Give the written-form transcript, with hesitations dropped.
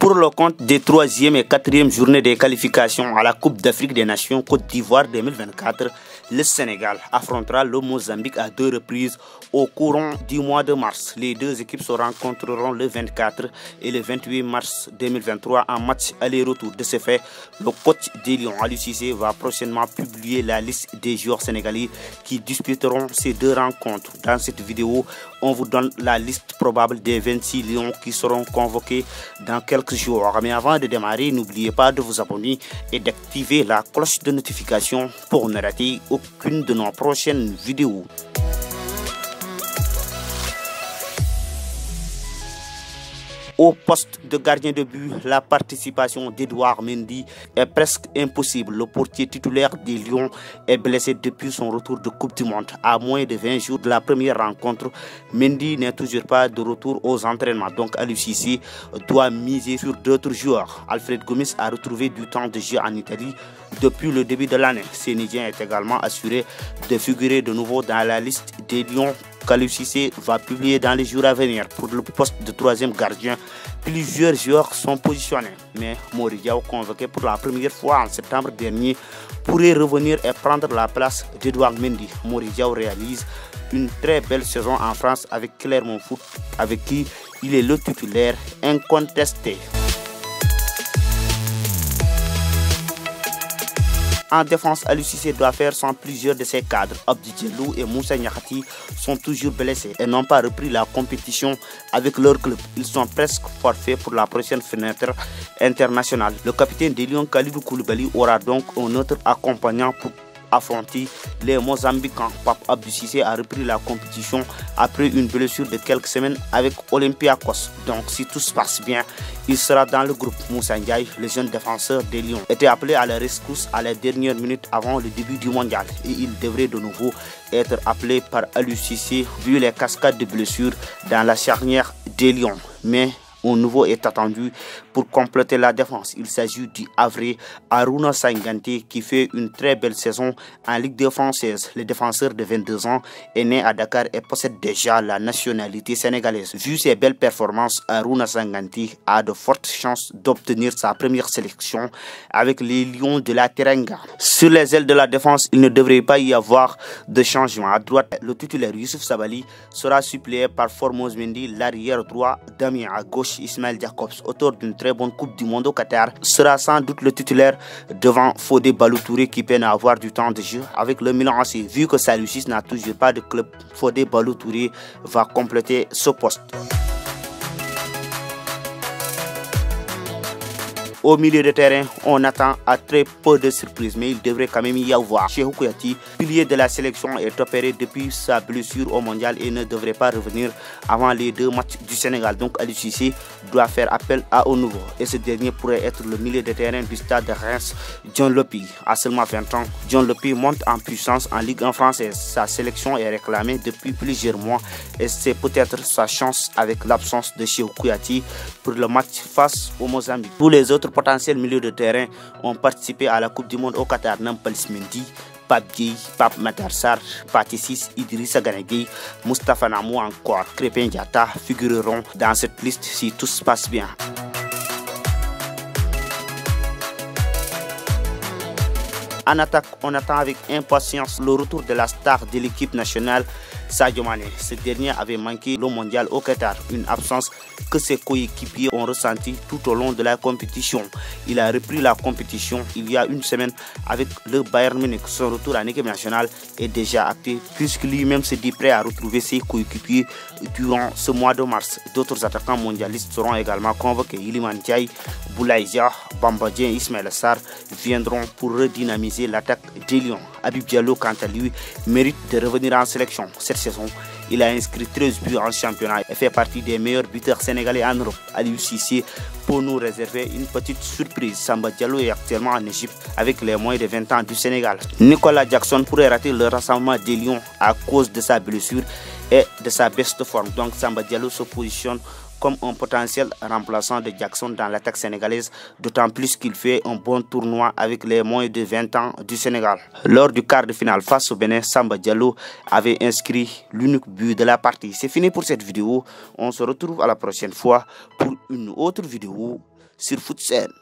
Pour le compte des 3e et 4e journées des qualifications à la Coupe d'Afrique des Nations Côte d'Ivoire 2024, le Sénégal affrontera le Mozambique à 2 reprises au courant du mois de mars. Les deux équipes se rencontreront le 24 et le 28 mars 2023 en match aller-retour. De ce fait, le coach des Lions, Aliou Cissé, va prochainement publier la liste des joueurs sénégalais qui disputeront ces 2 rencontres. Dans cette vidéo, on vous donne la liste probable des 26 Lions qui seront convoqués dans quelques jours. Mais avant de démarrer, n'oubliez pas de vous abonner et d'activer la cloche de notification pour ne rater aucune de nos prochaines vidéos. Au poste de gardien de but, la participation d'Edouard Mendy est presque impossible. Le portier titulaire des Lions est blessé depuis son retour de Coupe du Monde. À moins de 20 jours de la première rencontre, Mendy n'est toujours pas de retour aux entraînements. Donc Aliou Cissé doit miser sur d'autres joueurs. Alfred Gomis a retrouvé du temps de jeu en Italie depuis le début de l'année. Sénégalais est également assuré de figurer de nouveau dans la liste des Lions qu'Aliou Cissé va publier dans les jours à venir. Pour le poste de 3e gardien, plusieurs joueurs sont positionnés. Mais Mori Diaw, convoqué pour la première fois en septembre dernier, pourrait revenir et prendre la place d'Edouard Mendy. Mori Diaw réalise une très belle saison en France avec Clermont Foot, avec qui il est le titulaire incontesté. En défense, Aliou Cissé doit faire sans plusieurs de ses cadres. Abdi Diallo et Moussa Niakhaté sont toujours blessés et n'ont pas repris la compétition avec leur club. Ils sont presque forfaits pour la prochaine fenêtre internationale. Le capitaine des Lions, Kalidou Koulibaly, aura donc un autre accompagnant pour affronter les Mozambicains. Pape Abdou Cissé a repris la compétition après une blessure de quelques semaines avec Olympiakos. Donc si tout se passe bien, il sera dans le groupe. Moussa Ndiaye, le jeune défenseur des Lions, était appelé à la rescousse à la dernière minute avant le début du mondial et il devrait de nouveau être appelé par Aliou Cissé vu les cascades de blessures dans la charnière des Lions. Mais un nouveau est attendu pour compléter la défense. Il s'agit du Havre Aruna Sanganté qui fait une très belle saison en Ligue 2 française. Le défenseur de 22 ans est né à Dakar et possède déjà la nationalité sénégalaise. Vu ses belles performances, Aruna Sanganté a de fortes chances d'obtenir sa première sélection avec les Lions de la Teranga. Sur les ailes de la défense, il ne devrait pas y avoir de changement. À droite, le titulaire Youssouf Sabaly sera suppléé par Formose Mendy, l'arrière droit Damien. À gauche, Ismaël Jacobs, auteur d'une très bonne Coupe du Monde au Qatar, sera sans doute le titulaire devant Fodé Ballo-Touré qui peine à avoir du temps de jeu avec le Milan AC. Vu que Aliou Cissé n'a toujours pas de club, Fodé Ballo-Touré va compléter ce poste. Au milieu de terrain, on attend à très peu de surprises, mais il devrait quand même y avoir. Cheikhou Kouyaté, pilier de la sélection, est opéré depuis sa blessure au mondial et ne devrait pas revenir avant les 2 matchs du Sénégal. Donc Aliou Cissé doit faire appel à un nouveau. Et ce dernier pourrait être le milieu de terrain du stade de Reims, Dion Lopy. À seulement 20 ans, Dion Lopy monte en puissance en Ligue 1 française. Sa sélection est réclamée depuis plusieurs mois et c'est peut-être sa chance avec l'absence de Cheikhou Kouyaté pour le match face au Mozambique. Tous les autres potentiels milieux de terrain ont participé à la Coupe du Monde au Qatar. Nampalys Mendy, Pape Gueye, Pape Matar Sarr, Pathé Ciss, Idrissa Gana Gueye, Moustapha Namou encore, Krépin Diatta figureront dans cette liste si tout se passe bien. En attaque, on attend avec impatience le retour de la star de l'équipe nationale, Sadio Mané. Ce dernier avait manqué le mondial au Qatar, une absence que ses coéquipiers ont ressenti tout au long de la compétition. Il a repris la compétition il y a une semaine avec le Bayern Munich. Son retour en équipe nationale est déjà acté puisque lui-même se dit prêt à retrouver ses coéquipiers durant ce mois de mars. D'autres attaquants mondialistes seront également convoqués. Iliman Ndiaye, Boulaye Dia, Bamba Dieng et Ismaïla Sarr viendront pour redynamiser l'attaque des Lions. Habib Diallo, quant à lui, mérite de revenir en sélection. Cette saison, il a inscrit 13 buts en championnat et fait partie des meilleurs buteurs sénégalais en Europe. Aliou Cissé pour nous réserver une petite surprise. Samba Diallo est actuellement en Égypte avec les moins de 20 ans du Sénégal. Nicolas Jackson pourrait rater le rassemblement des Lions à cause de sa blessure et de sa baisse de forme. Donc Samba Diallo se positionne comme un potentiel remplaçant de Jackson dans l'attaque sénégalaise, d'autant plus qu'il fait un bon tournoi avec les moins de 20 ans du Sénégal. Lors du quart de finale face au Bénin, Samba Diallo avait inscrit l'unique but de la partie. C'est fini pour cette vidéo. On se retrouve à la prochaine fois pour une autre vidéo. sur Foot Scène.